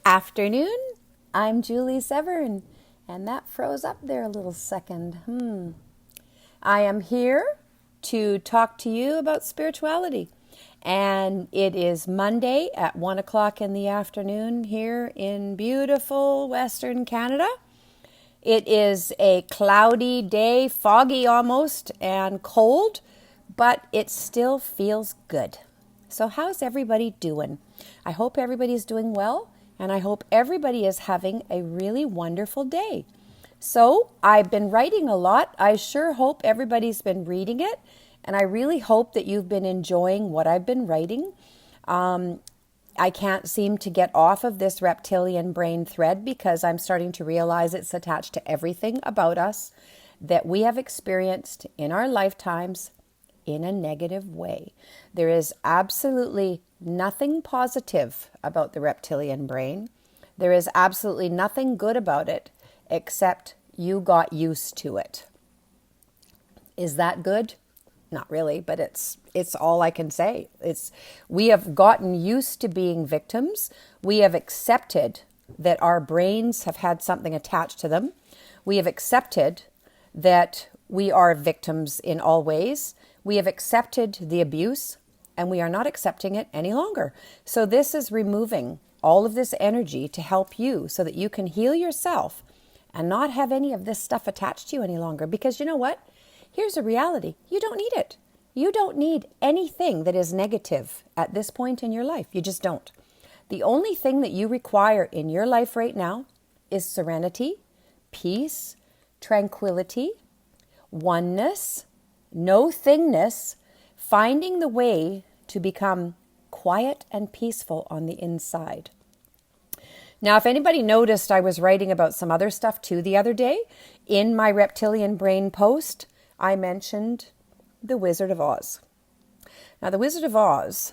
afternoon. I'm Julie Severn, and that froze up there a little second. I am here to talk to you about spirituality, and it is Monday at 1 o'clock in the afternoon here in beautiful Western Canada. It is a cloudy day, foggy almost, and cold, but it still feels good. So how's everybody doing? I hope everybody's doing well, and I hope everybody is having a really wonderful day. So I've been writing a lot. I sure hope everybody's been reading it, and I really hope that you've been enjoying what I've been writing. I can't seem to get off of this reptilian brain thread because I'm starting to realize it's attached to everything about us that we have experienced in our lifetimes in a negative way. There is absolutely nothing positive about the reptilian brain. There is absolutely nothing good about it except you got used to it. Is that good? Not really, but it's all I can say. We have gotten used to being victims. We have accepted that our brains have had something attached to them. We have accepted that we are victims in all ways. We have accepted the abuse, and we are not accepting it any longer. So this is removing all of this energy to help you so that you can heal yourself and not have any of this stuff attached to you any longer. Because you know what? Here's a reality. You don't need it. You don't need anything that is negative at this point in your life. You just don't. The only thing that you require in your life right now is serenity, peace, tranquility, oneness, no thingness, finding the way to become quiet and peaceful on the inside. Now, if anybody noticed, I was writing about some other stuff too the other day. In my reptilian brain post, I mentioned the Wizard of Oz. Now, the Wizard of Oz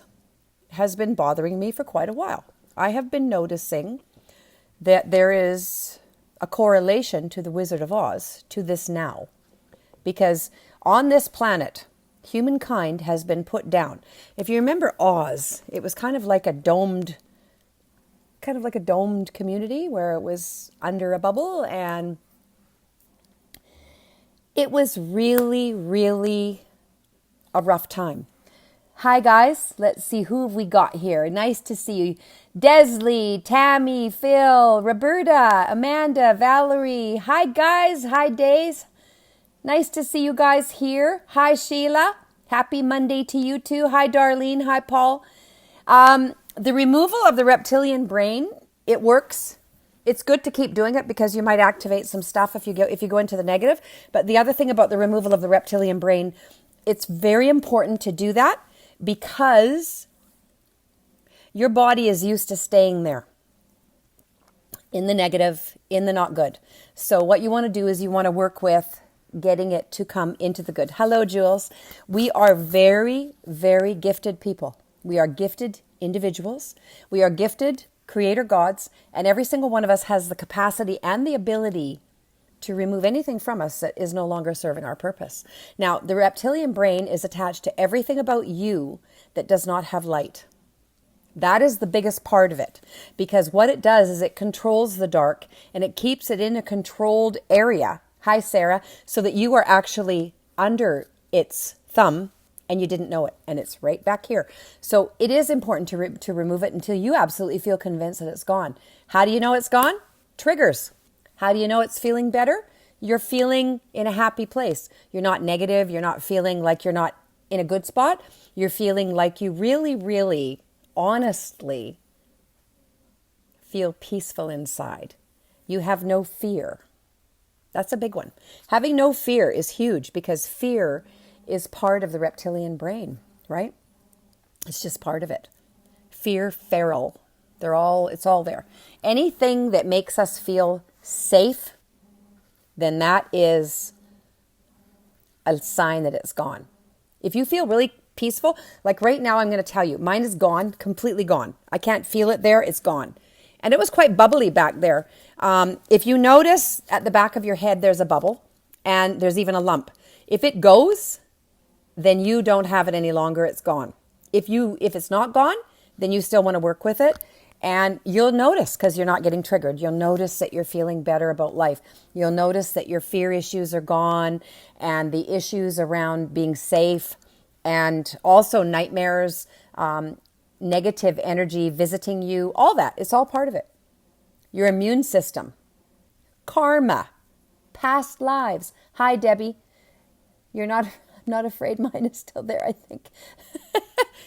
has been bothering me for quite a while. I have been noticing that there is a correlation to the Wizard of Oz to this now. Because on this planet, humankind has been put down. If you remember Oz, it was kind of like a domed community where it was under a bubble, and it was really, really a rough time. Hi guys, let's see who have we got here. Nice to see you. Desley, Tammy, Phil, Roberta, Amanda, Valerie. Hi guys, hi Days. Nice to see you guys here. Hi Sheila. Happy Monday to you too. Hi Darlene. Hi Paul. The removal of the reptilian brain, it works. It's good to keep doing it because you might activate some stuff if you go into the negative. But the other thing about the removal of the reptilian brain, it's very important to do that because your body is used to staying there in the negative, in the not good. So what you want to do is you want to work with getting it to come into the good. Hello, Jules. We are very, very gifted people. We are gifted individuals. We are gifted creator gods, and every single one of us has the capacity and the ability to remove anything from us that is no longer serving our purpose. Now, the reptilian brain is attached to everything about you that does not have light. That is the biggest part of it, because what it does is it controls the dark and it keeps it in a controlled area. Hi, Sarah. So that you are actually under its thumb and you didn't know it. And it's right back here. So it is important to remove it until you absolutely feel convinced that it's gone. How do you know it's gone? Triggers. How do you know it's feeling better? You're feeling in a happy place. You're not negative. You're not feeling like you're not in a good spot. You're feeling like you really, really, honestly feel peaceful inside. You have no fear. That's a big one. Having no fear is huge because fear is part of the reptilian brain, right? It's just part of it. Fear, feral. It's all there. Anything that makes us feel safe, then that is a sign that it's gone. If you feel really peaceful, like right now, I'm going to tell you, mine is gone, completely gone. I can't feel it there. It's gone. And it was quite bubbly back there. If you notice at the back of your head, there's a bubble and there's even a lump. If it goes, then you don't have it any longer. It's gone. If it's not gone, then you still want to work with it. And you'll notice, because you're not getting triggered, you'll notice that you're feeling better about life. You'll notice that your fear issues are gone, and the issues around being safe, and also nightmares, negative energy visiting you, all that. It's all part of it. Your immune system, karma, past lives. Hi, Debbie. You're not, I'm not afraid. Mine is still there, I think.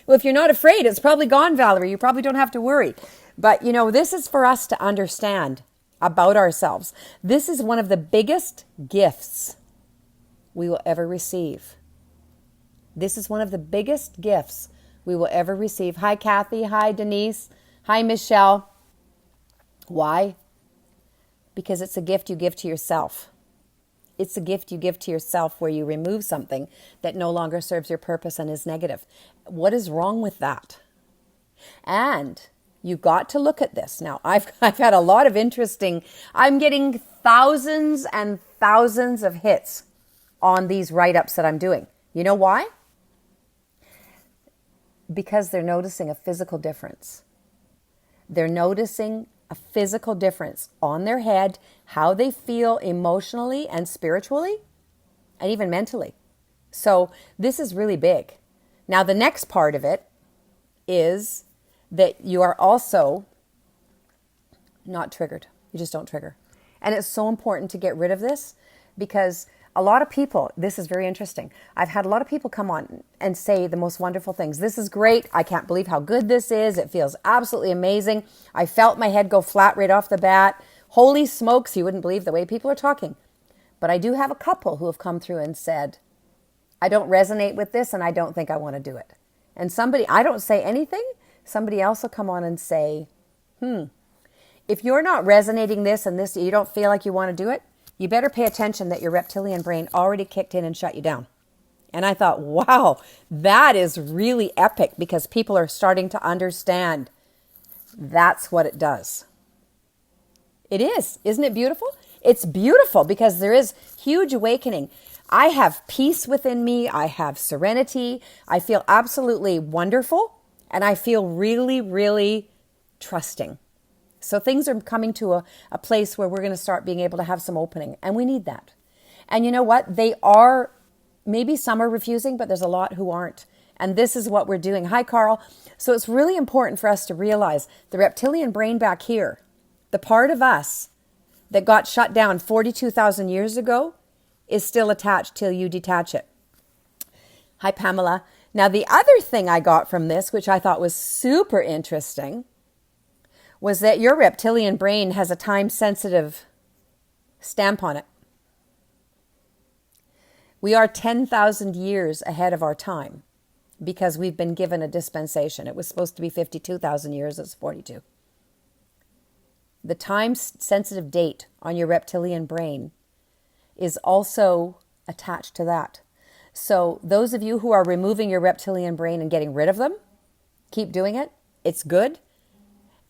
Well, if you're not afraid, it's probably gone, Valerie. You probably don't have to worry. But, this is for us to understand about ourselves. This is one of the biggest gifts we will ever receive. This is one of the biggest gifts we will ever receive. Hi, Kathy. Hi, Denise. Hi, Michelle. Why? Because it's a gift you give to yourself. It's a gift you give to yourself where you remove something that no longer serves your purpose and is negative. What is wrong with that? And you got to look at this. Now, I've had a lot of I'm getting thousands and thousands of hits on these write-ups that I'm doing. You know why? Because they're noticing a physical difference. They're noticing a physical difference on their head, how they feel emotionally and spiritually, and even mentally. So this is really big. Now, the next part of it is that you are also not triggered. You just don't trigger. And it's so important to get rid of this, because a lot of people, this is very interesting. I've had a lot of people come on and say the most wonderful things. This is great. I can't believe how good this is. It feels absolutely amazing. I felt my head go flat right off the bat. Holy smokes, you wouldn't believe the way people are talking. But I do have a couple who have come through and said, I don't resonate with this and I don't think I want to do it. And I don't say anything. Somebody else will come on and say, if you're not resonating this and this, you don't feel like you want to do it, you better pay attention that your reptilian brain already kicked in and shut you down. And I thought, wow, that is really epic, because people are starting to understand that's what it does. It is. Isn't it beautiful? It's beautiful because there is huge awakening. I have peace within me. I have serenity. I feel absolutely wonderful. And I feel really, really trusting. So things are coming to a place where we're going to start being able to have some opening. And we need that. And you know what? Maybe some are refusing, but there's a lot who aren't. And this is what we're doing. Hi, Carl. So it's really important for us to realize the reptilian brain back here, the part of us that got shut down 42,000 years ago, is still attached till you detach it. Hi, Pamela. Now, the other thing I got from this, which I thought was super interesting, was that your reptilian brain has a time-sensitive stamp on it. We are 10,000 years ahead of our time because we've been given a dispensation. It was supposed to be 52,000 years, it's 42. The time-sensitive date on your reptilian brain is also attached to that. So those of you who are removing your reptilian brain and getting rid of them, keep doing it. It's good.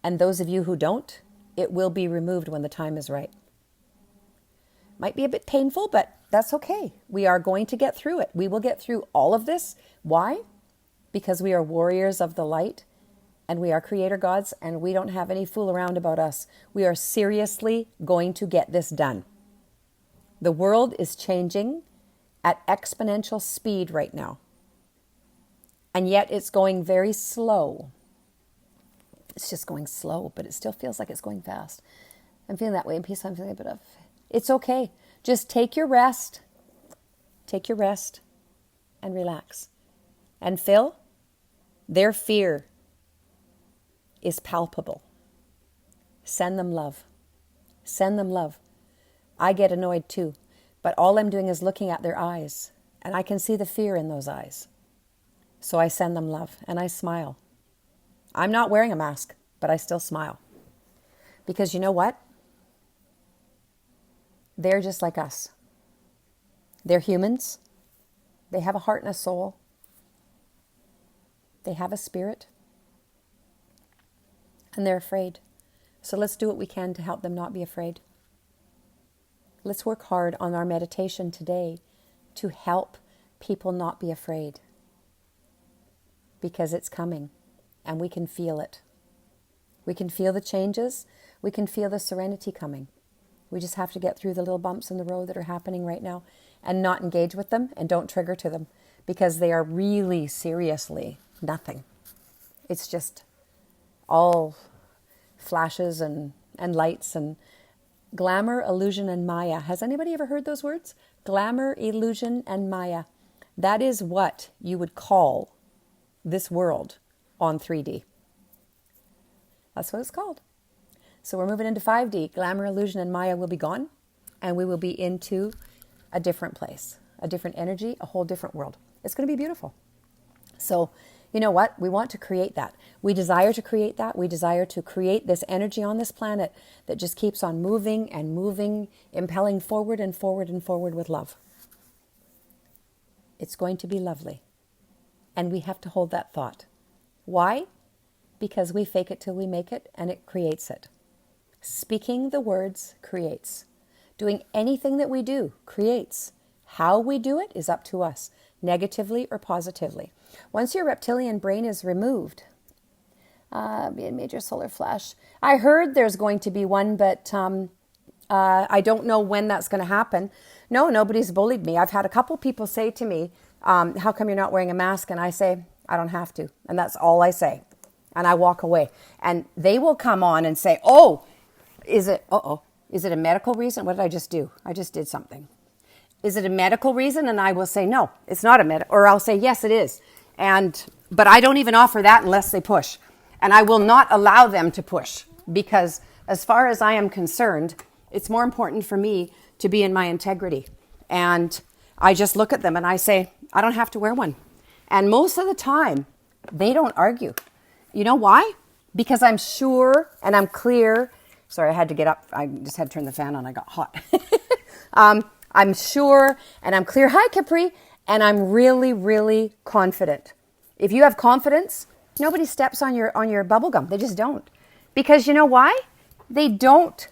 And those of you who don't, it will be removed when the time is right. Might be a bit painful, but that's okay. We are going to get through it. We will get through all of this. Why? Because we are warriors of the light and we are creator gods and we don't have any fool around about us. We are seriously going to get this done. The world is changing at exponential speed right now. And yet it's going very slow. It's just going slow, but it still feels like it's going fast. I'm feeling that way in peace. I'm feeling a bit of, it's okay. Just take your rest. Take your rest and relax. And Phil, their fear is palpable. Send them love. Send them love. I get annoyed too, but all I'm doing is looking at their eyes, and I can see the fear in those eyes. So I send them love, and I smile. I'm not wearing a mask, but I still smile. Because you know what? They're just like us. They're humans. They have a heart and a soul. They have a spirit. And they're afraid. So let's do what we can to help them not be afraid. Let's work hard on our meditation today to help people not be afraid. Because it's coming and we can feel it. We can feel the changes. We can feel the serenity coming. We just have to get through the little bumps in the road that are happening right now and not engage with them and don't trigger to them, because they are really seriously nothing. It's just all flashes and lights and glamour, illusion, and Maya. Has anybody ever heard those words? Glamour, illusion, and Maya. That is what you would call this world on 3D. That's what it's called. So we're moving into 5D. Glamour, illusion, and Maya will be gone, and we will be into a different place, a different energy, a whole different world. It's going to be beautiful. So, you know what? We want to create that. We desire to create that. We desire to create this energy on this planet that just keeps on moving and moving, impelling forward and forward and forward with love. It's going to be lovely. And we have to hold that thought. Why? Because we fake it till we make it, and it creates it. Speaking the words creates. Doing anything that we do creates. How we do it is up to us, negatively or positively. Once your reptilian brain is removed, be a major solar flash. I heard there's going to be one, but I don't know when that's going to happen. No, nobody's bullied me. I've had a couple people say to me, how come you're not wearing a mask? And I say, I don't have to. And that's all I say. And I walk away. And they will come on and say, oh, is it a medical reason? What did I just do? I just did something. Is it a medical reason? And I will say, no, it's not a medical. Or I'll say, yes, it is. But I don't even offer that unless they push. And I will not allow them to push, because as far as I am concerned, it's more important for me to be in my integrity. And I just look at them and I say, I don't have to wear one. And most of the time, they don't argue. You know why? Because I'm sure and I'm clear. Sorry, I had to get up. I just had to turn the fan on. I got hot. I'm sure and I'm clear. Hi, Capri. And I'm really, really confident. If you have confidence, nobody steps on your bubble gum. They just don't. Because you know why? They don't.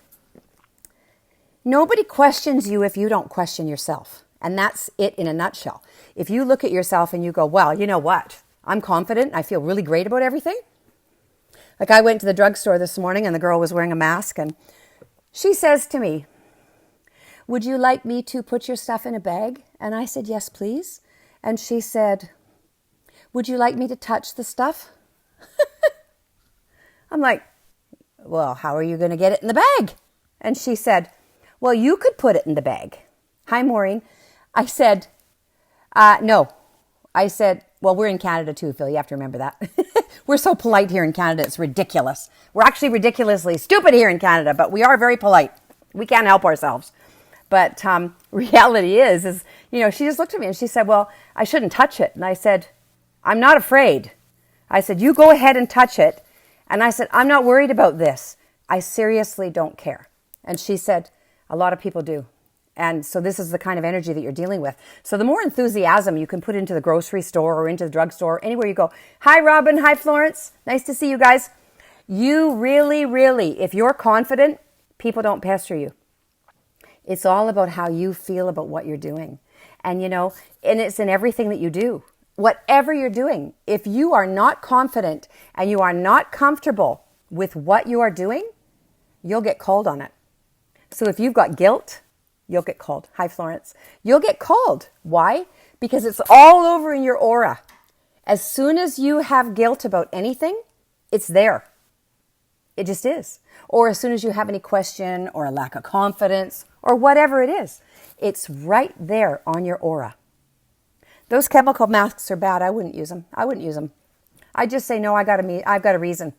Nobody questions you if you don't question yourself. And that's it in a nutshell. If you look at yourself and you go, well, you know what? I'm confident. I feel really great about everything. Like I went to the drugstore this morning and the girl was wearing a mask and she says to me, would you like me to put your stuff in a bag? And I said, yes, please. And she said, would you like me to touch the stuff? I'm like, well, how are you going to get it in the bag? And she said, well, you could put it in the bag. Hi, Maureen. I said, no. I said, well, we're in Canada too, Phil. You have to remember that. We're so polite here in Canada. It's ridiculous. We're actually ridiculously stupid here in Canada, but we are very polite. We can't help ourselves. But reality is, you know, she just looked at me and she said, well, I shouldn't touch it. And I said, I'm not afraid. I said, you go ahead and touch it. And I said, I'm not worried about this. I seriously don't care. And she said, a lot of people do. And so this is the kind of energy that you're dealing with. So the more enthusiasm you can put into the grocery store or into the drugstore, anywhere you go. Hi, Robin. Hi, Florence. Nice to see you guys. You really, really, if you're confident, people don't pester you. It's all about how you feel about what you're doing. And, you know, and it's in everything that you do. Whatever you're doing, if you are not confident and you are not comfortable with what you are doing, you'll get called on it. So if you've got guilt, you'll get called. Hi, Florence. You'll get called. Why? Because it's all over in your aura. As soon as you have guilt about anything, it's there. It just is. Or as soon as you have any question or a lack of confidence or whatever it is, it's right there on your aura. Those chemical masks are bad. I wouldn't use them. I'd just say, no, I've got a reason.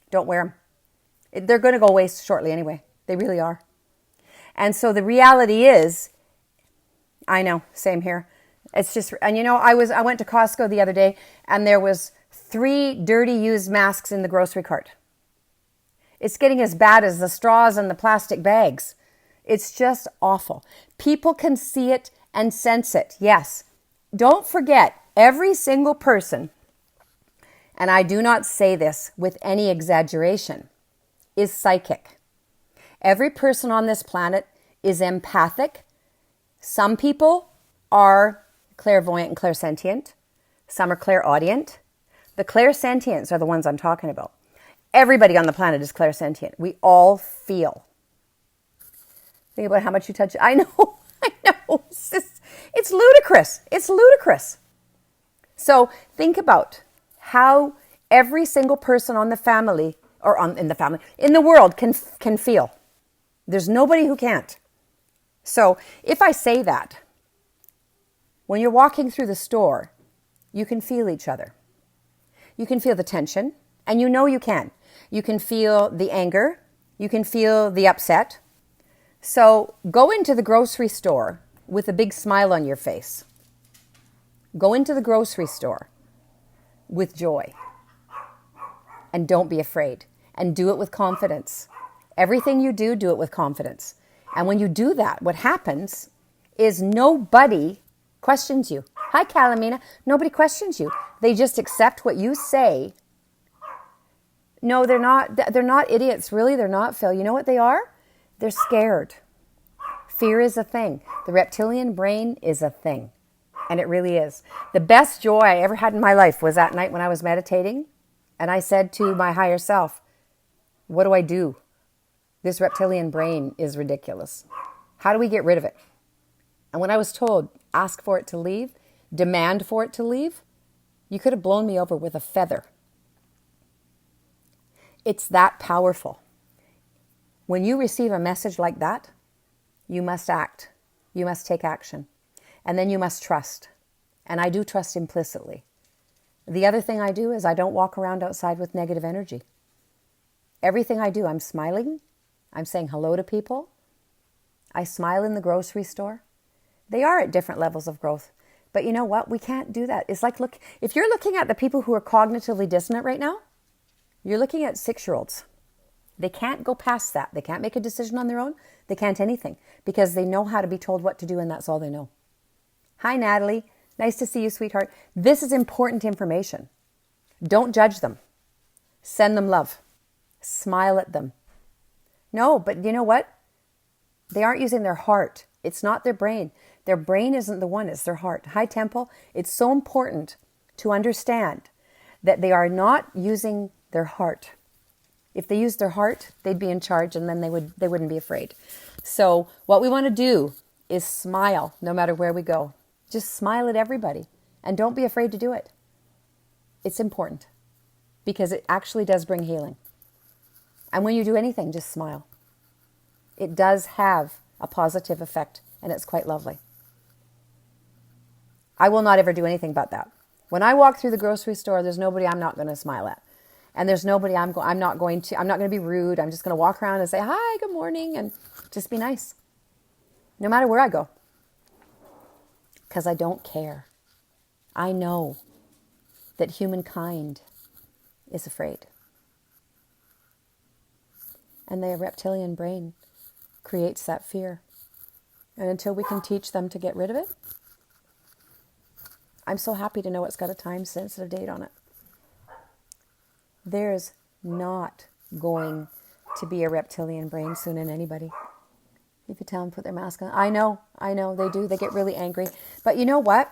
Don't wear them. They're going to go away shortly anyway. They really are. And so the reality is, I know, same here. It's just, and you know, I went to Costco the other day and there was 3 dirty used masks in the grocery cart. It's getting as bad as the straws and the plastic bags. It's just awful. People can see it and sense it. Yes. Don't forget, every single person, and I do not say this with any exaggeration, is psychic. Every person on this planet is empathic. Some people are clairvoyant and clairsentient. Some are clairaudient. The clairsentients are the ones I'm talking about. Everybody on the planet is clairsentient. We all feel. Think about how much you touch. I know, I know. It's ludicrous. It's ludicrous. So think about how every single person on the family, or in the world can feel. There's nobody who can't. So if I say that, when you're walking through the store, you can feel each other. You can feel the tension, and you know you can. You can feel the anger. You can feel the upset. So go into the grocery store with a big smile on your face. Go into the grocery store with joy. And don't be afraid. And do it with confidence. Everything you do, do it with confidence. And when you do that, what happens is nobody questions you. Hi, Calamina. Nobody questions you. They just accept what you say. No, they're not idiots. Really, they're not, Phil. You know what they are? They're scared. Fear is a thing. The reptilian brain is a thing. And it really is. The best joy I ever had in my life was that night when I was meditating. And I said to my higher self, what do I do? This reptilian brain is ridiculous. How do we get rid of it? And when I was told, ask for it to leave, demand for it to leave, you could have blown me over with a feather. It's that powerful. When you receive a message like that, you must act. You must take action. And then you must trust. And I do trust implicitly. The other thing I do is I don't walk around outside with negative energy. Everything I do, I'm smiling. I'm saying hello to people. I smile in the grocery store. They are at different levels of growth. But you know what? We can't do that. It's like, look, if you're looking at the people who are cognitively dissonant right now, you're looking at 6-year-olds. They can't go past that. They can't make a decision on their own. They can't anything because they know how to be told what to do, and that's all they know. Hi, Natalie. Nice to see you, sweetheart. This is important information. Don't judge them. Send them love. Smile at them. No, but you know what? They aren't using their heart. It's not their brain. Their brain isn't the one, it's their heart. Hi, Temple. It's so important to understand that they are not using their heart. If they used their heart, they'd be in charge, and then they wouldn't be afraid. So what we want to do is smile no matter where we go. Just smile at everybody, and don't be afraid to do it. It's important because it actually does bring healing. And when you do anything, just smile. It does have a positive effect, and it's quite lovely. I will not ever do anything but that. When I walk through the grocery store, there's nobody I'm not going to smile at. And there's nobody I'm not going to be rude. I'm just going to walk around and say, hi, good morning, and just be nice. No matter where I go. Because I don't care. I know that humankind is afraid. And the reptilian brain creates that fear. And until we can teach them to get rid of it, I'm so happy to know it's got a time-sensitive date on it. There's not going to be a reptilian brain soon in anybody. If you tell them to put their mask on. I know, they do. They get really angry. But you know what?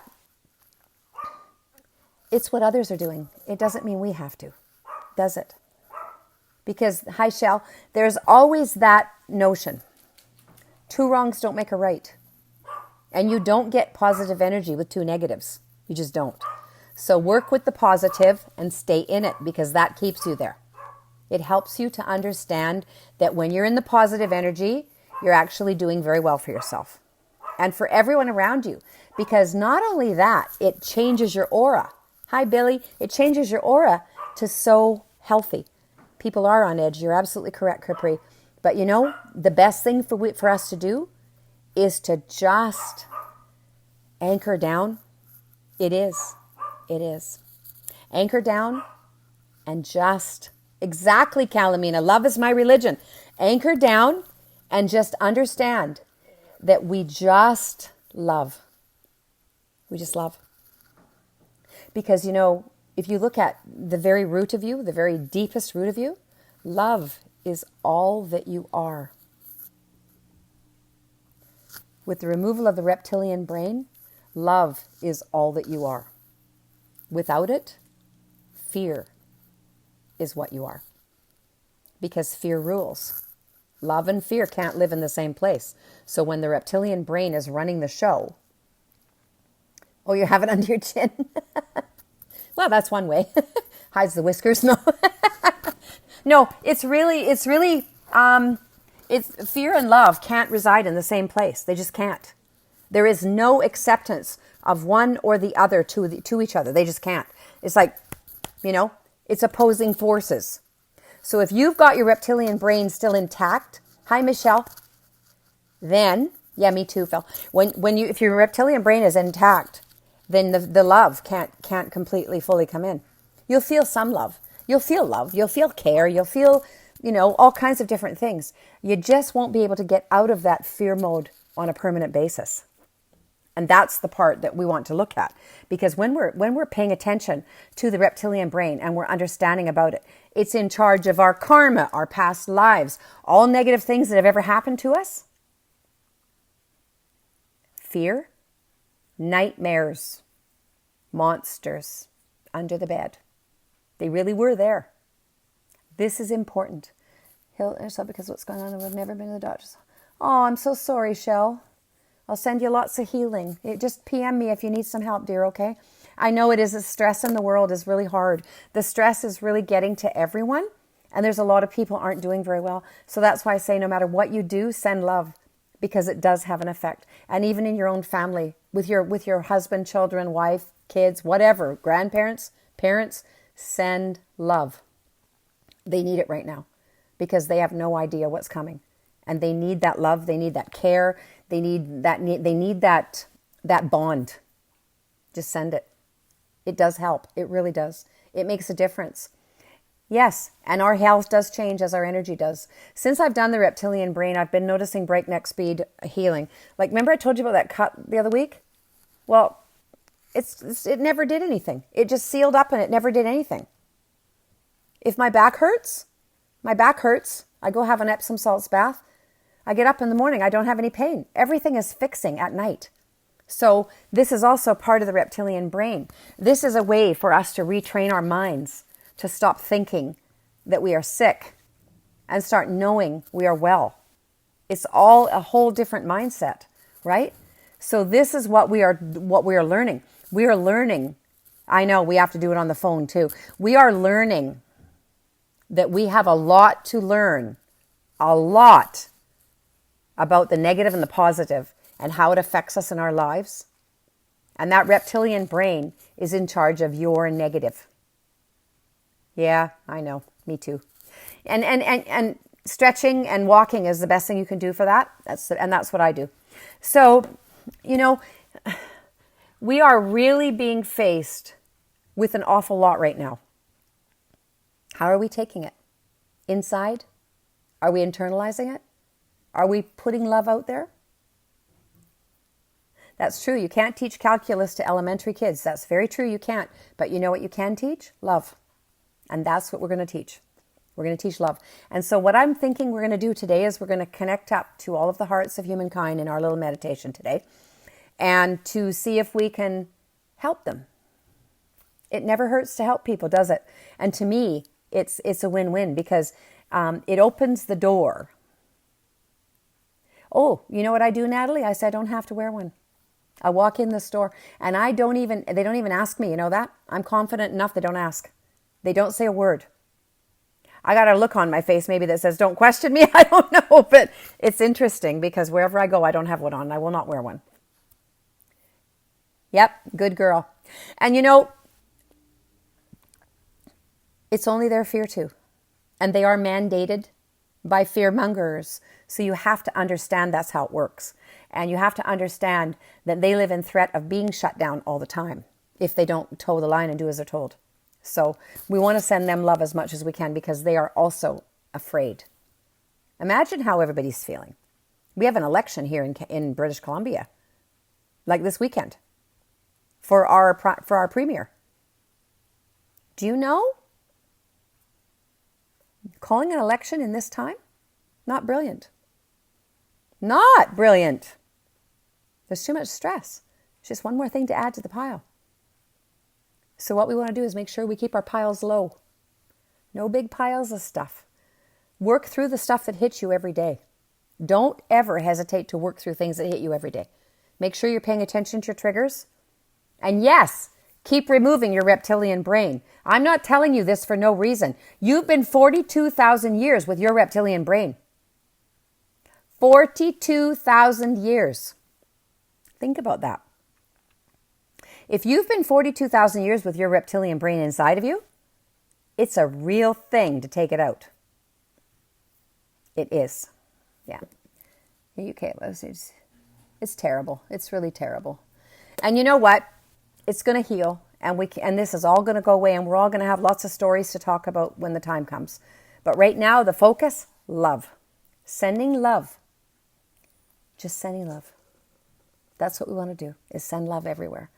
It's what others are doing. It doesn't mean we have to, does it? Because, hi, Shell, there's always that notion. 2 wrongs don't make a right. And you don't get positive energy with 2 negatives. You just don't. So work with the positive and stay in it because that keeps you there. It helps you to understand that when you're in the positive energy, you're actually doing very well for yourself and for everyone around you. Because not only that, it changes your aura. Hi, Billy. It changes your aura to so healthy. People are on edge. You're absolutely correct, Capri. But you know, the best thing for us to do is to just anchor down. It is. Anchor down and just, exactly, Calamina, love is my religion. Anchor down and just understand that we just love. We just love. Because, you know, if you look at the very root of you, the very deepest root of you, love is all that you are. With the removal of the reptilian brain, love is all that you are. Without it, fear is what you are. because fear rules. Love and fear can't live in the same place. So when the reptilian brain is running the show, oh, you have it under your chin? Well, that's one way. Hides the whiskers. No, no, it's fear and love can't reside in the same place. They just can't. There is no acceptance of one or the other to each other. They just can't. It's like, it's opposing forces. So if you've got your reptilian brain still intact, hi, Michelle, then, yeah, me too, Phil. If your reptilian brain is intact, then the love can't completely fully come in. You'll feel some love. You'll feel love. You'll feel care. You'll feel, all kinds of different things. You just won't be able to get out of that fear mode on a permanent basis. And that's the part that we want to look at. Because when we're paying attention to the reptilian brain and we're understanding about it, it's in charge of our karma, our past lives, all negative things that have ever happened to us. Fear, nightmares, monsters under the bed. They really were there. This is important. So because what's going on, we've never been to the doctor's. Oh, I'm so sorry, Shell. I'll send you lots of healing. Just PM me if you need some help, dear, okay? I know it is. The stress in the world is really hard. The stress is really getting to everyone, and there's a lot of people aren't doing very well. So that's why I say no matter what you do, send love, because it does have an effect. And even in your own family, with your husband, children, wife, kids, whatever, grandparents, parents, send love. They need it right now because they have no idea what's coming. And they need that love. They need that care. They need that bond. Just send it. It does help. It really does. It makes a difference. Yes, and our health does change as our energy does. Since I've done the reptilian brain, I've been noticing breakneck speed healing. Like, remember I told you about that cut the other week? Well, it never did anything. It just sealed up and it never did anything. If my back hurts, I go have an Epsom salts bath. I get up in the morning, I don't have any pain. Everything is fixing at night. So this is also part of the reptilian brain. This is a way for us to retrain our minds to stop thinking that we are sick and start knowing we are well. It's all a whole different mindset, right? So this is what we are learning. We are learning. I know we have to do it on the phone too. We are learning that we have a lot to learn, a lot about the negative and the positive and how it affects us in our lives. And that reptilian brain is in charge of your negative. Yeah, I know. Me too. And stretching and walking is the best thing you can do for that. That's what I do. So, we are really being faced with an awful lot right now. How are we taking it? Inside? Are we internalizing it? Are we putting love out there? That's true. You can't teach calculus to elementary kids. That's very true. You can't. But you know what you can teach? Love. And that's what we're going to teach. We're going to teach love. And so what I'm thinking we're going to do today is we're going to connect up to all of the hearts of humankind in our little meditation today and to see if we can help them. It never hurts to help people, does it? And to me, it's a win-win because it opens the door. Oh, you know what I do, Natalie? I say I don't have to wear one. I walk in the store and they don't even ask me, you know that? I'm confident enough they don't ask. They don't say a word. I got a look on my face maybe that says, don't question me. I don't know, but it's interesting because wherever I go, I don't have one on. I will not wear one. Yep, good girl. And it's only their fear too. And they are mandated by fearmongers. So you have to understand that's how it works. And you have to understand that they live in threat of being shut down all the time if they don't toe the line and do as they're told. So we want to send them love as much as we can because they are also afraid. Imagine how everybody's feeling. We have an election here in British Columbia, like this weekend, for our premier. Do you know? Calling an election in this time? Not brilliant. Not brilliant. There's too much stress. It's just one more thing to add to the pile. So what we want to do is make sure we keep our piles low. No big piles of stuff. Work through the stuff that hits you every day. Don't ever hesitate to work through things that hit you every day. Make sure you're paying attention to your triggers. And yes, keep removing your reptilian brain. I'm not telling you this for no reason. You've been 42,000 years with your reptilian brain. 42,000 years. Think about that. If you've been 42,000 years with your reptilian brain inside of you, it's a real thing to take it out. It is. Yeah. Okay, it's terrible. It's really terrible. And you know what? It's going to heal, and this is all going to go away, and we're all going to have lots of stories to talk about when the time comes. But right now, the focus, love. Sending love. Just sending love. That's what we want to do, is send love everywhere.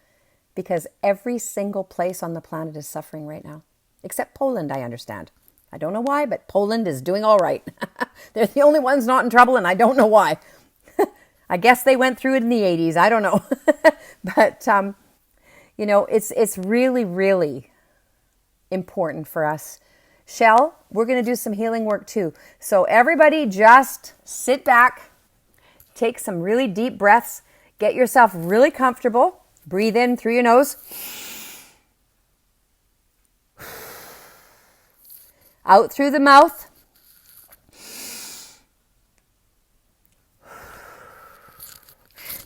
Because every single place on the planet is suffering right now. Except Poland, I understand. I don't know why, but Poland is doing all right. They're the only ones not in trouble, and I don't know why. I guess they went through it in the 80s. I don't know. But, you know, it's really, really important for us. Shell, we're going to do some healing work too. So everybody just sit back, take some really deep breaths, get yourself really comfortable. Breathe in through your nose. Out through the mouth.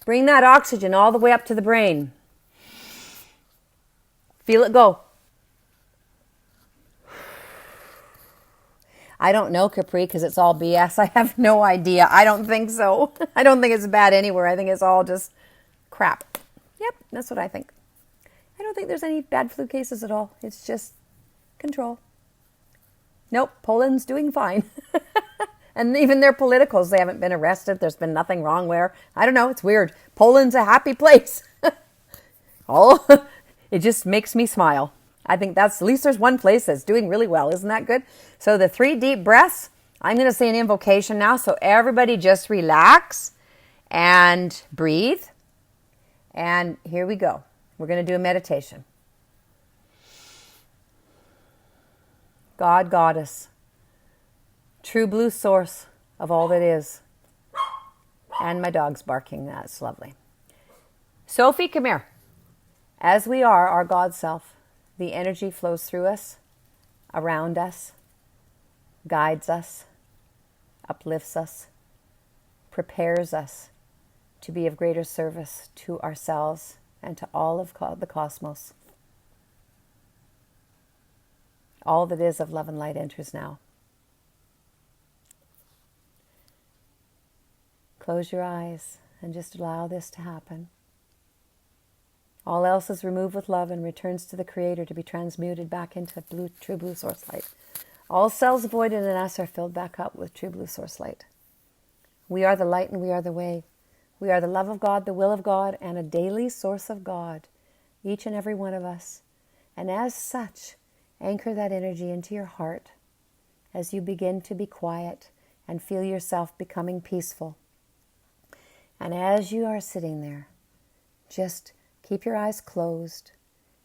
Bring that oxygen all the way up to the brain. Feel it go. I don't know, Capri, because it's all BS. I have no idea. I don't think so. I don't think it's bad anywhere. I think it's all just crap. Yep, that's what I think. I don't think there's any bad flu cases at all. It's just control. Nope, Poland's doing fine. And even their politicals, they haven't been arrested. There's been nothing wrong there. I don't know, it's weird. Poland's a happy place. Oh, it just makes me smile. I think that's, at least there's one place that's doing really well. Isn't that good? So the 3 deep breaths, I'm going to say an invocation now. So everybody just relax and breathe. And here we go. We're going to do a meditation. God, Goddess, true blue source of all that is. And my dog's barking. That's lovely. Sophie, come here. As we are our God self, the energy flows through us, around us, guides us, uplifts us, prepares us to be of greater service to ourselves and to all of the cosmos. All that is of love and light enters now. Close your eyes and just allow this to happen. All else is removed with love and returns to the Creator to be transmuted back into true blue source light. All cells voided in us are filled back up with true blue source light. We are the light and we are the way. We are the love of God, the will of God, and a daily source of God, each and every one of us. And as such, anchor that energy into your heart as you begin to be quiet and feel yourself becoming peaceful. And as you are sitting there, just keep your eyes closed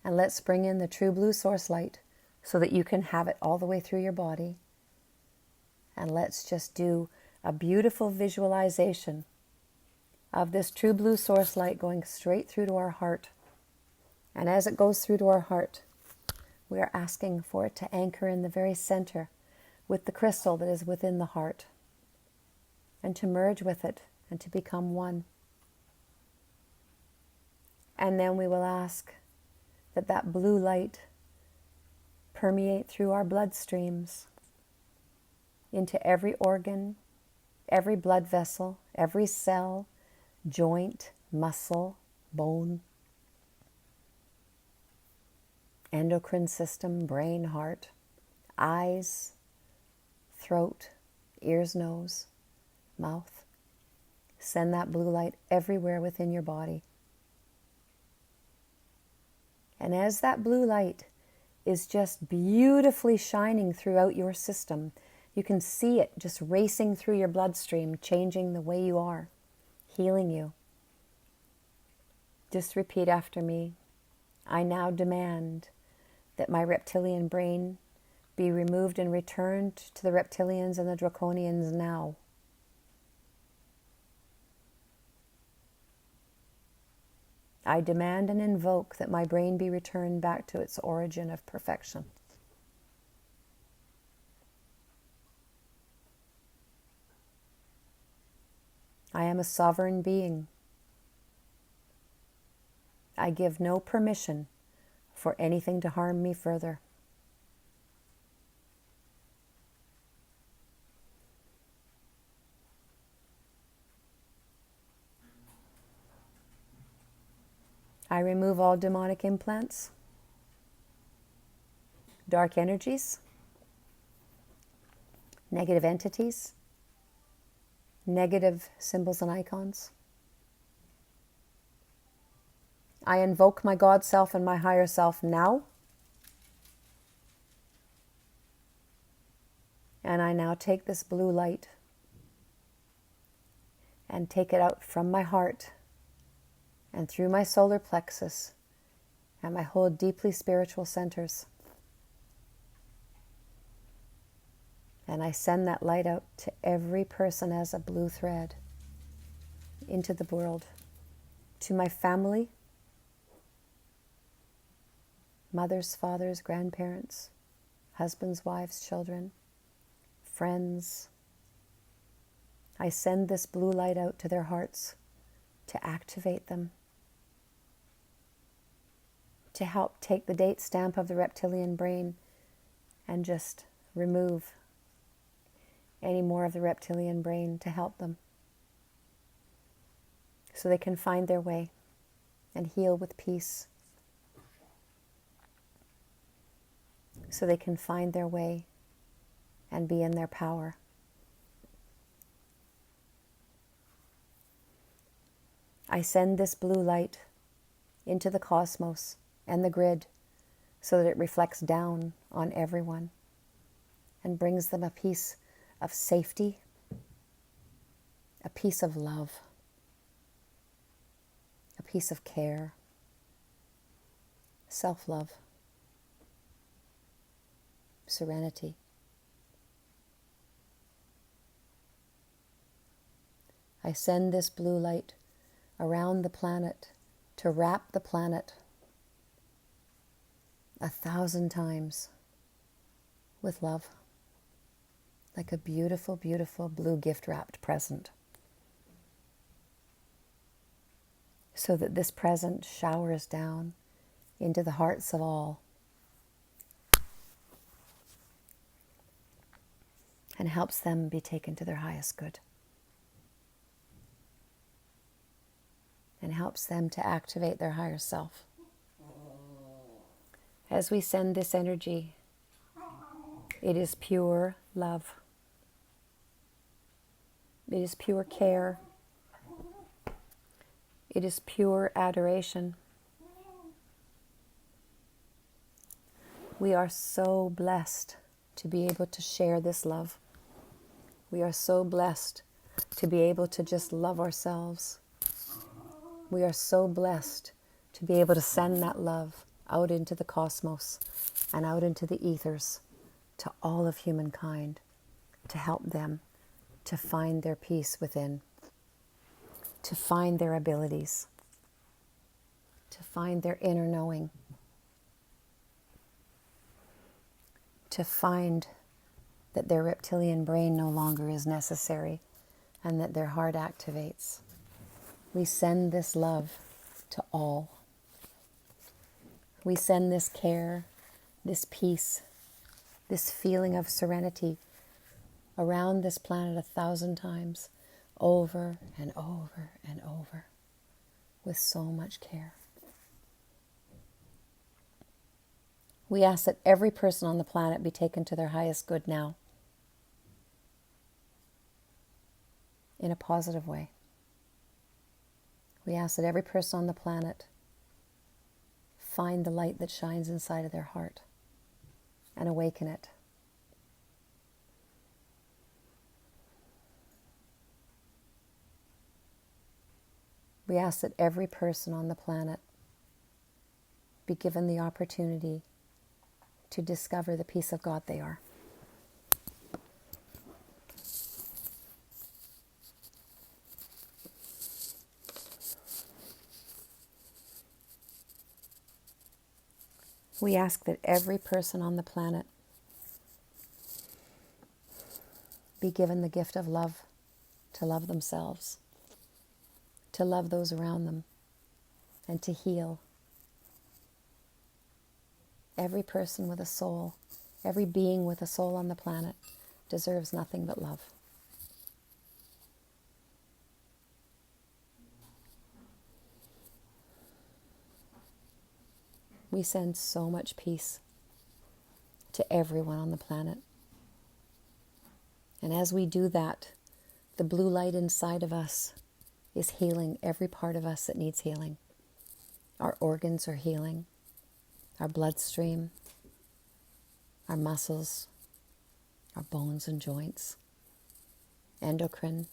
and let's bring in the true blue source light so that you can have it all the way through your body. And let's just do a beautiful visualization of this true blue source light going straight through to our heart. And as it goes through to our heart, we are asking for it to anchor in the very center with the crystal that is within the heart and to merge with it and to become one. And then we will ask that that blue light permeate through our bloodstreams into every organ, every blood vessel, every cell, joint, muscle, bone, endocrine system, brain, heart, eyes, throat, ears, nose, mouth. Send that blue light everywhere within your body. And as that blue light is just beautifully shining throughout your system, you can see it just racing through your bloodstream, changing the way you are, healing you. Just repeat after me. I now demand that my reptilian brain be removed and returned to the reptilians and the draconians now. I demand and invoke that my brain be returned back to its origin of perfection. I am a sovereign being. I give no permission for anything to harm me further. I remove all demonic implants, dark energies, negative entities, negative symbols and icons. I invoke my God self and my higher self now. And I now take this blue light and take it out from my heart and through my solar plexus and my whole deeply spiritual centers. And I send that light out to every person as a blue thread into the world, to my family, mothers, fathers, grandparents, husbands, wives, children, friends. I send this blue light out to their hearts to activate them, to help take the date stamp of the reptilian brain and just remove any more of the reptilian brain to help them so they can find their way and heal with peace, so they can find their way and be in their power. I send this blue light into the cosmos and the grid so that it reflects down on everyone and brings them a piece of safety, a piece of love, a piece of care, self-love, serenity. I send this blue light around the planet to wrap the planet 1,000 times with love, like a beautiful, beautiful blue gift-wrapped present, so that this present showers down into the hearts of all and helps them be taken to their highest good, and helps them to activate their higher self. As we send this energy, it is pure love. It is pure care. It is pure adoration. We are so blessed to be able to share this love. We are so blessed to be able to just love ourselves. We are so blessed to be able to send that love out into the cosmos and out into the ethers to all of humankind, to help them to find their peace within, to find their abilities, to find their inner knowing, to find that their reptilian brain no longer is necessary and that their heart activates. We send this love to all. We send this care, this peace, this feeling of serenity around this planet 1,000 times, over and over and over, with so much care. We ask that every person on the planet be taken to their highest good now, in a positive way. We ask that every person on the planet find the light that shines inside of their heart and awaken it. We ask that every person on the planet be given the opportunity to discover the peace of God they are. We ask that every person on the planet be given the gift of love, to love themselves, to love those around them, and to heal. Every person with a soul, every being with a soul on the planet deserves nothing but love. We send so much peace to everyone on the planet. And as we do that, the blue light inside of us is healing every part of us that needs healing. Our organs are healing, our bloodstream, our muscles, our bones and joints, endocrine.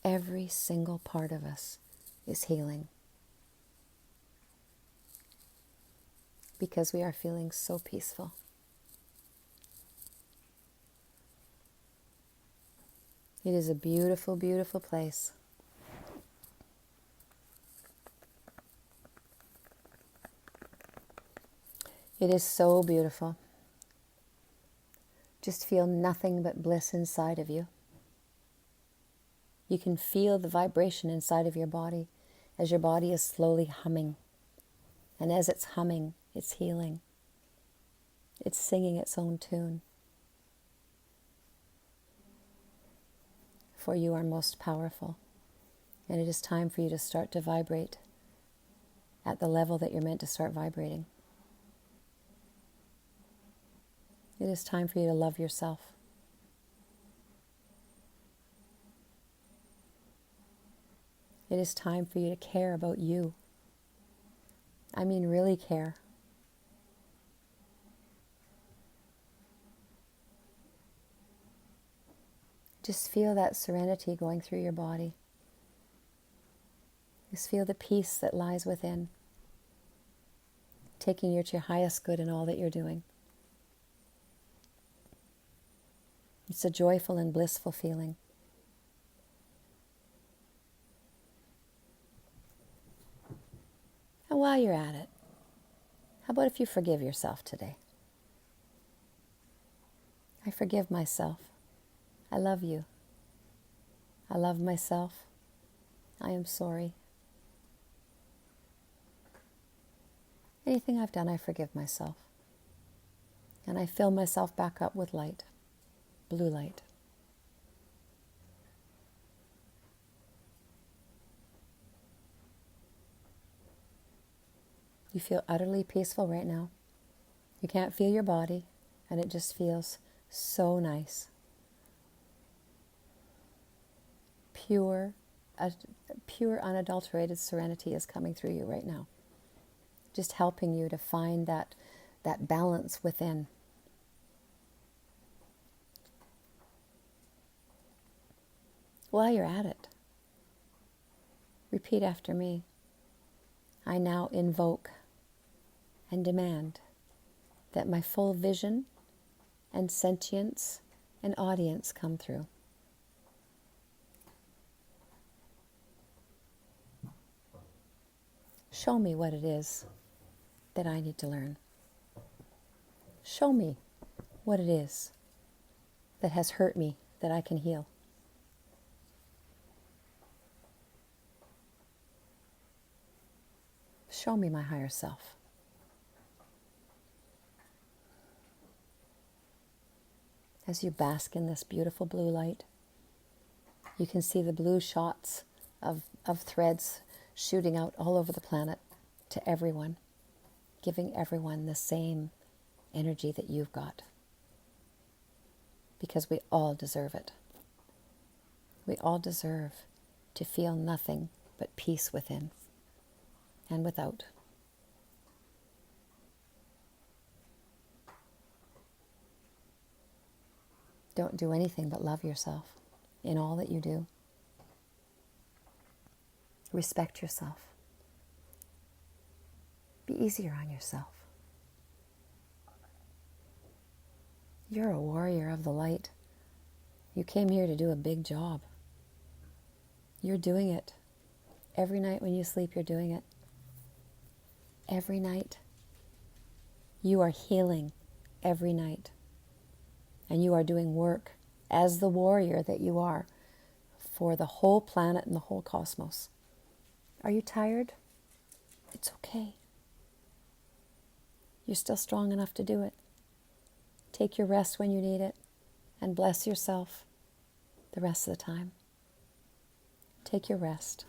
Every single part of us is healing because we are feeling so peaceful. It is a beautiful, beautiful place. It is so beautiful. Just feel nothing but bliss inside of you. You can feel the vibration inside of your body as your body is slowly humming. And as it's humming, it's healing. It's singing its own tune. For you are most powerful. And it is time for you to start to vibrate at the level that you're meant to start vibrating. It is time for you to love yourself. It is time for you to care about you. I mean, really care. Just feel that serenity going through your body. Just feel the peace that lies within, taking you to your highest good in all that you're doing. It's a joyful and blissful feeling. And while you're at it, how about if you forgive yourself today? I forgive myself. I love you. I love myself. I am sorry. Anything I've done, I forgive myself. And I fill myself back up with light, blue light. You feel utterly peaceful right now. You can't feel your body, and it just feels so nice. Pure, unadulterated serenity is coming through you right now. Just helping you to find that balance within. While you're at it, repeat after me. I now invoke and demand that my full vision and sentience and audience come through. Show me what it is that I need to learn. Show me what it is that has hurt me that I can heal. Show me my higher self. As you bask in this beautiful blue light, you can see the blue shots of threads shooting out all over the planet to everyone, giving everyone the same energy that you've got. Because we all deserve it. We all deserve to feel nothing but peace within and without. Don't do anything but love yourself in all that you do. Respect yourself. Be easier on yourself. You're a warrior of the light. You came here to do a big job. You're doing it. Every night when you sleep, you're doing it. Every night. You are healing every night. And you are doing work as the warrior that you are for the whole planet and the whole cosmos. Are you tired? It's okay. You're still strong enough to do it. Take your rest when you need it and bless yourself the rest of the time. Take your rest.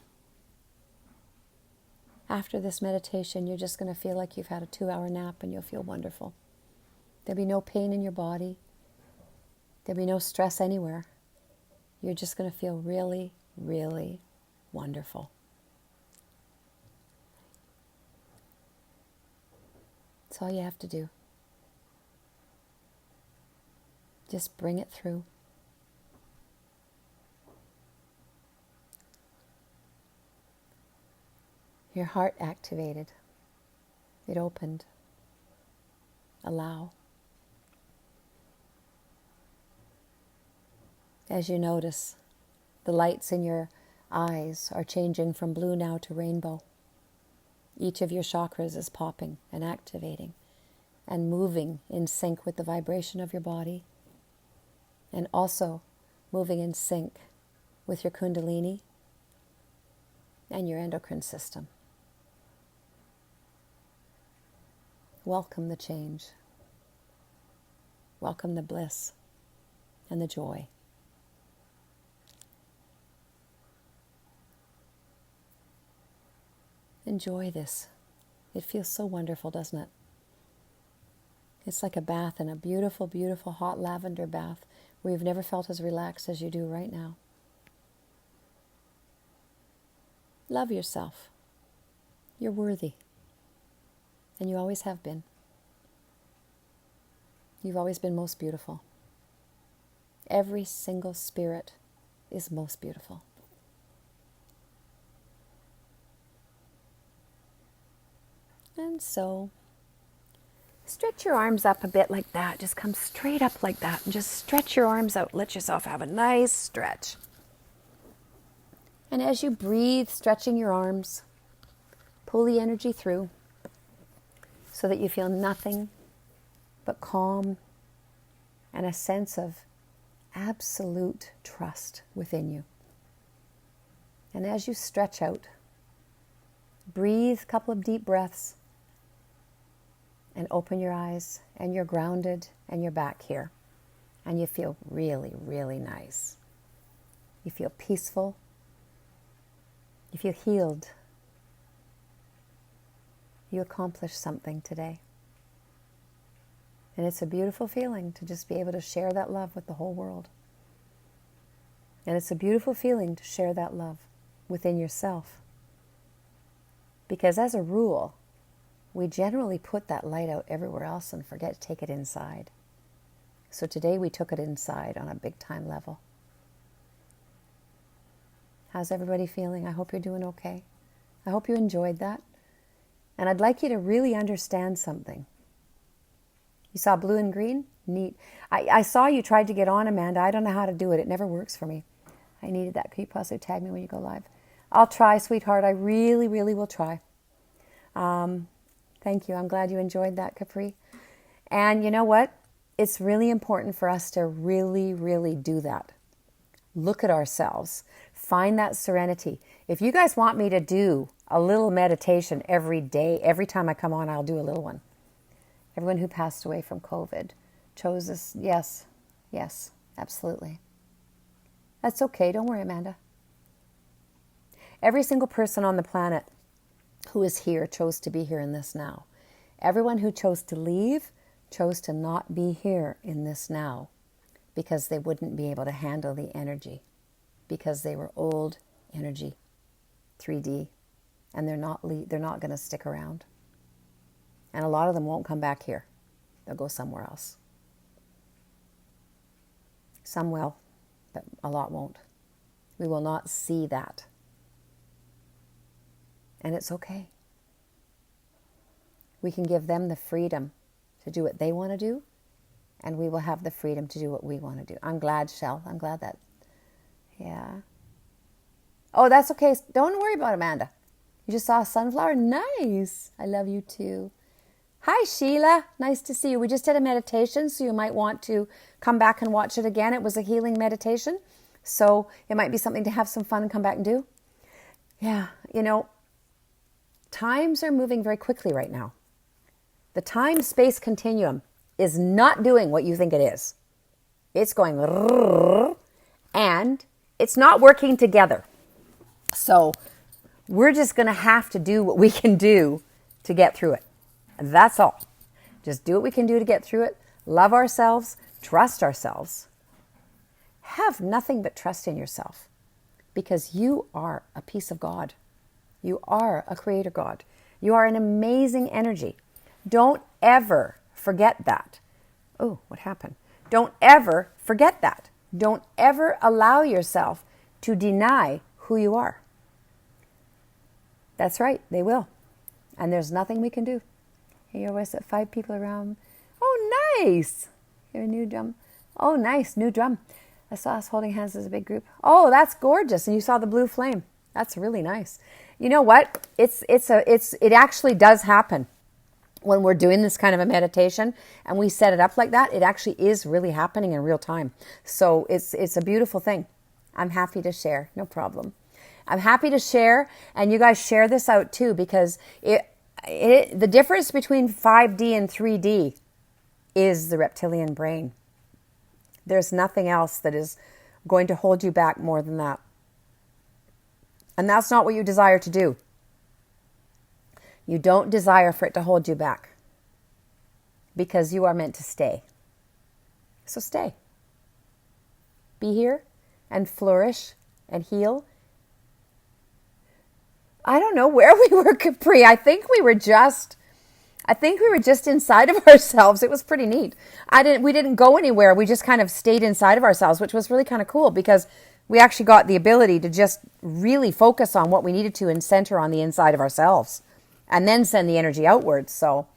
After this meditation, you're just going to feel like you've had a 2-hour nap and you'll feel wonderful. There'll be no pain in your body. There'll be no stress anywhere. You're just going to feel really, really wonderful. That's all you have to do. Just bring it through. Your heart activated. It opened. Allow. As you notice, the lights in your eyes are changing from blue now to rainbow. Each of your chakras is popping and activating and moving in sync with the vibration of your body, and also moving in sync with your kundalini and your endocrine system. Welcome the change. Welcome the bliss and the joy. Enjoy this. It feels so wonderful, doesn't it? It's like a bath in a beautiful, beautiful hot lavender bath where you've never felt as relaxed as you do right now. Love yourself. You're worthy. And you always have been. You've always been most beautiful. Every single spirit is most beautiful. And so, stretch your arms up a bit like that. Just come straight up like that. And just stretch your arms out. Let yourself have a nice stretch. And as you breathe, stretching your arms, pull the energy through so that you feel nothing but calm and a sense of absolute trust within you. And as you stretch out, breathe a couple of deep breaths and open your eyes, and you're grounded and you're back here. And you feel really, really nice. You feel peaceful. You feel healed. You accomplished something today. And it's a beautiful feeling to just be able to share that love with the whole world. And it's a beautiful feeling to share that love within yourself. Because as a rule, we generally put that light out everywhere else and forget to take it inside. So today we took it inside on a big time level. How's everybody feeling? I hope you're doing okay. I hope you enjoyed that. And I'd like you to really understand something. You saw blue and green? Neat. I saw you tried to get on, Amanda. I don't know how to do it. It never works for me. I needed that. Can you possibly tag me when you go live? I'll try, sweetheart. I really, really will try. Thank you. I'm glad you enjoyed that, Capri. And you know what? It's really important for us to really, really do that. Look at ourselves. Find that serenity. If you guys want me to do a little meditation every day, every time I come on, I'll do a little one. Everyone who passed away from COVID chose this. Yes, yes, absolutely. That's okay. Don't worry, Amanda. Every single person on the planet who is here chose to be here in this now. Everyone who chose to leave chose to not be here in this now because they wouldn't be able to handle the energy, because they were old energy, 3D, and they're not going to stick around. And a lot of them won't come back here. They'll go somewhere else. Some will, but a lot won't. We will not see that. And it's okay. We can give them the freedom to do what they want to do, and we will have the freedom to do what we want to do. I'm glad, Shell. I'm glad that, yeah. Oh, that's okay. Don't worry about Amanda. You just saw a sunflower? Nice. I love you too. Hi, Sheila. Nice to see you. We just did a meditation, so you might want to come back and watch it again. It was a healing meditation, so it might be something to have some fun and come back and do. Yeah, times are moving very quickly right now. The time-space continuum is not doing what you think it is. It's going and it's not working together. So we're just going to have to do what we can do to get through it. That's all. Just do what we can do to get through it. Love ourselves. Trust ourselves. Have nothing but trust in yourself, because you are a piece of God. You are a creator God. You are an amazing energy. Don't ever forget that. Oh, what happened? Don't ever forget that. Don't ever allow yourself to deny who you are. That's right, they will. And there's nothing we can do. You're always at 5 people around. Oh, nice. You're a new drum. Oh, nice, new drum. I saw us holding hands as a big group. Oh, that's gorgeous. And you saw the blue flame. That's really nice. You know what? It actually does happen. When we're doing this kind of a meditation and we set it up like that, it actually is really happening in real time. So it's a beautiful thing. I'm happy to share. No problem. I'm happy to share, and you guys share this out too, because the difference between 5D and 3D is the reptilian brain. There's nothing else that is going to hold you back more than that. And that's not what you desire to do. You don't desire for it to hold you back, because you are meant to stay. So stay. Be here and flourish and heal. I don't know where we were, Capri. I think we were just inside of ourselves. It was pretty neat. We didn't go anywhere. We just kind of stayed inside of ourselves, which was really kind of cool, because we actually got the ability to just really focus on what we needed to and center on the inside of ourselves, and then send the energy outwards. So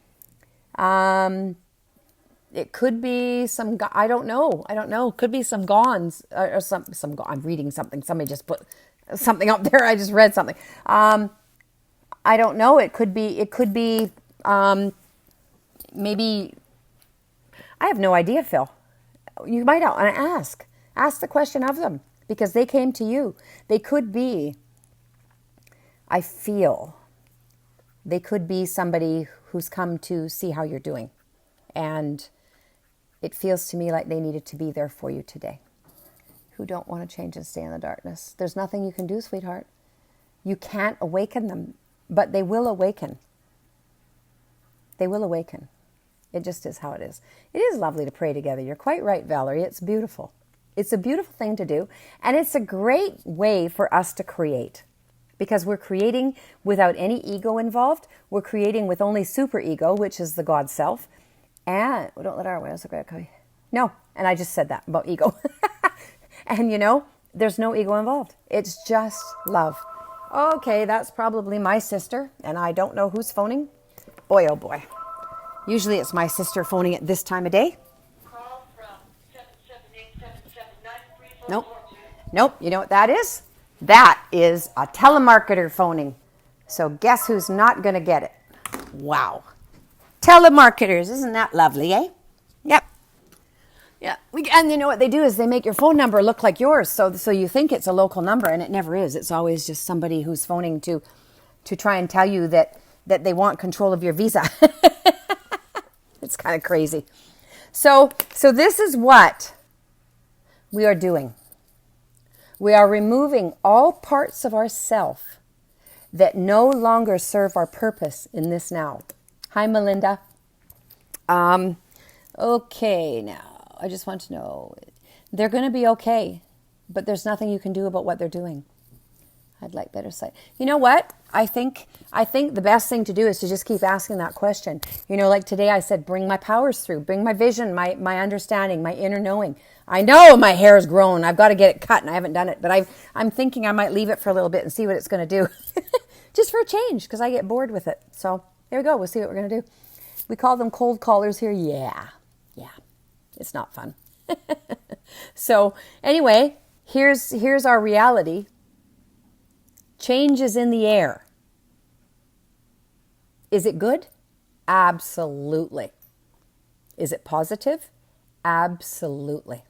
it could be some, I don't know. Could be some gons or some. I'm reading something. Somebody just put something up there. I just read something. I don't know. It could be maybe, I have no idea, Phil. You might want to ask the question of them, because they came to you. They could be, I feel, they could be somebody who's come to see how you're doing. And it feels to me like they needed to be there for you today, who don't want to change and stay in the darkness. There's nothing you can do, sweetheart. You can't awaken them, but they will awaken. They will awaken. It just is how it is. It is lovely to pray together. You're quite right, Valerie. It's beautiful. It's a beautiful thing to do. And it's a great way for us to create, because we're creating without any ego involved. We're creating with only super ego, which is the God self. And don't let our awareness look at no. And I just said that about ego. And there's no ego involved. It's just love. Okay, that's probably my sister, and I don't know who's phoning. Boy, oh boy. Usually it's my sister phoning at this time of day. Call from 778-779-3442. Nope. You know what that is? That is a telemarketer phoning. So guess who's not going to get it? Wow. Telemarketers, isn't that lovely, eh? Yep. Yeah. And you know what they do is they make your phone number look like yours, so you think it's a local number, and it never is. It's always just somebody who's phoning to try and tell you that they want control of your visa. It's kind of crazy. So this is what we are doing. We are removing all parts of ourself that no longer serve our purpose in this now. Hi, Melinda. Okay, now, I just want to know, they're going to be okay, but there's nothing you can do about what they're doing. I'd like better sight. You know what? I think the best thing to do is to just keep asking that question. Like today I said, bring my powers through, bring my vision, my understanding, my inner knowing. I know my hair is grown. I've got to get it cut, and I haven't done it, but I'm thinking I might leave it for a little bit and see what it's going to do. Just for a change, because I get bored with it. So there we go. We'll see what we're going to do. We call them cold callers here. Yeah. It's not fun. So anyway, here's our reality. Change is in the air. Is it good? Absolutely. Is it positive? Absolutely.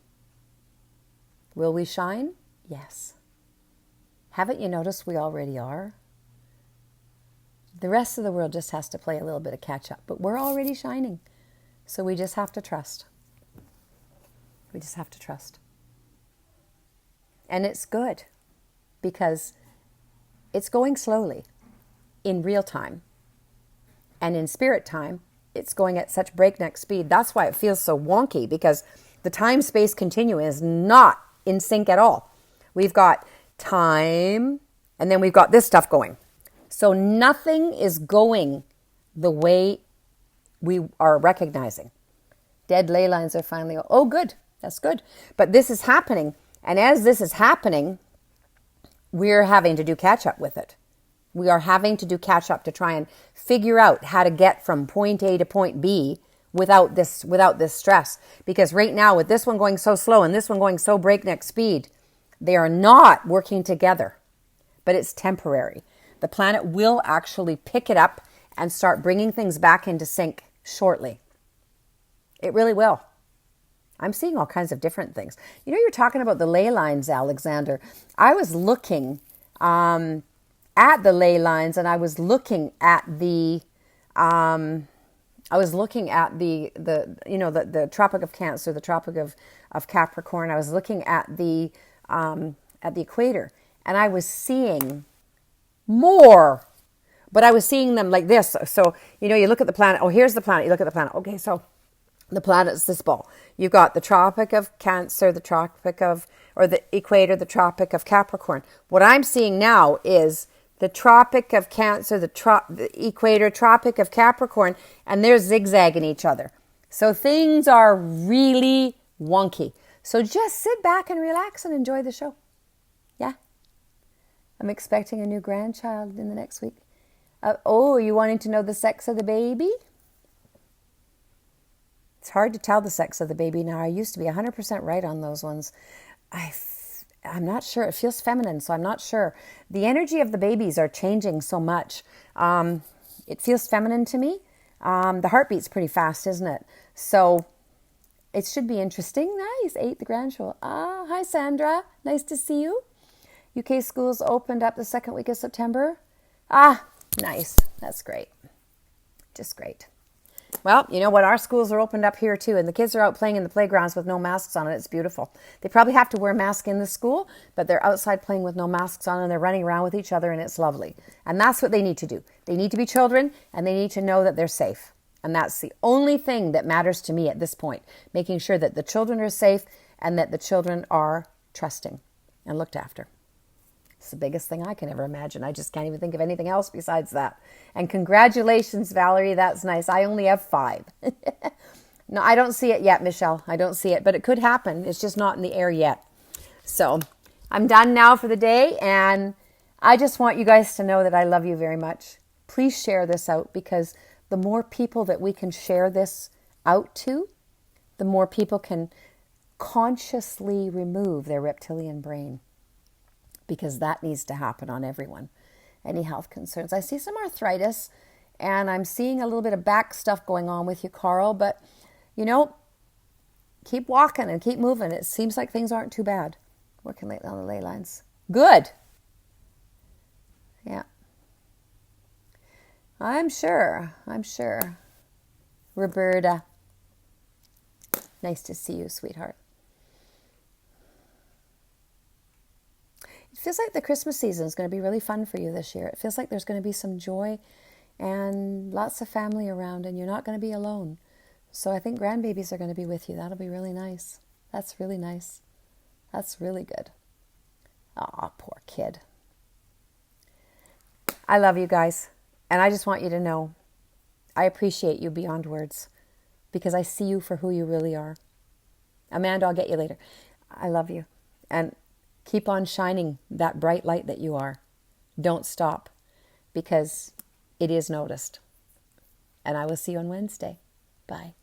Will we shine? Yes. Haven't you noticed we already are? The rest of the world just has to play a little bit of catch up, but we're already shining. So we just have to trust. We just have to trust. And it's good because it's going slowly in real time. And in spirit time, it's going at such breakneck speed. That's why it feels so wonky, because the time-space continuum is not in sync at all. We've got time, and then we've got this stuff going. So nothing is going the way we are recognizing. Dead ley lines are finally, oh, good, that's good. But this is happening, and as this is happening, we're having to do catch up with it. We are having to do catch up to try and figure out how to get from point A to point B without this stress. Because right now, with this one going so slow and this one going so breakneck speed, they are not working together. But it's temporary. The planet will actually pick it up and start bringing things back into sync shortly. It really will. I'm seeing all kinds of different things. You know, you're talking about the ley lines, Alexander. I was looking at the ley lines, and I was looking at the the Tropic of Cancer, the Tropic of Capricorn. I was looking at the equator, and I was seeing more, but I was seeing them like this. So, you look at the planet. Oh, here's the planet. You look at the planet. Okay, so the planet's this ball. You've got the Tropic of Cancer, the equator, the Tropic of Capricorn. What I'm seeing now is the Tropic of Cancer, the equator, Tropic of Capricorn, and they're zigzagging each other. So things are really wonky. So just sit back and relax and enjoy the show. Yeah. I'm expecting a new grandchild in the next week. You wanting to know the sex of the baby? It's hard to tell the sex of the baby now. I used to be 100% right on those ones. I'm not sure. It feels feminine, so I'm not sure. The energy of the babies are changing so much. It feels feminine to me. The heartbeat's pretty fast, isn't it? So it should be interesting. Nice. 8, the grandchild. Hi, Sandra. Nice to see you. UK schools opened up the second week of September. Nice. That's great. Just great. Well, you know what? Our schools are opened up here too, and the kids are out playing in the playgrounds with no masks on, and it's beautiful. They probably have to wear a mask in the school, but they're outside playing with no masks on, and they're running around with each other, and it's lovely. And that's what they need to do. They need to be children, and they need to know that they're safe. And that's the only thing that matters to me at this point, making sure that the children are safe and that the children are trusting and looked after. It's the biggest thing I can ever imagine. I just can't even think of anything else besides that. And congratulations, Valerie. That's nice. I only have 5. No, I don't see it yet, Michelle. I don't see it, but it could happen. It's just not in the air yet. So I'm done now for the day, and I just want you guys to know that I love you very much. Please share this out, because the more people that we can share this out to, the more people can consciously remove their reptilian brain. Because that needs to happen on everyone. Any health concerns. I see some arthritis, and I'm seeing a little bit of back stuff going on with you, Carl, but, keep walking and keep moving. It seems like things aren't too bad. Working lately on the ley lines. Good. Yeah. I'm sure. Roberta. Nice to see you, sweetheart. It feels like the Christmas season is going to be really fun for you this year. It feels like there's going to be some joy and lots of family around, and you're not going to be alone. So I think grandbabies are going to be with you. That'll be really nice. That's really nice. That's really good. Aw, poor kid. I love you guys, and I just want you to know I appreciate you beyond words, because I see you for who you really are. Amanda, I'll get you later. I love you. And keep on shining that bright light that you are. Don't stop, because it is noticed. And I will see you on Wednesday. Bye.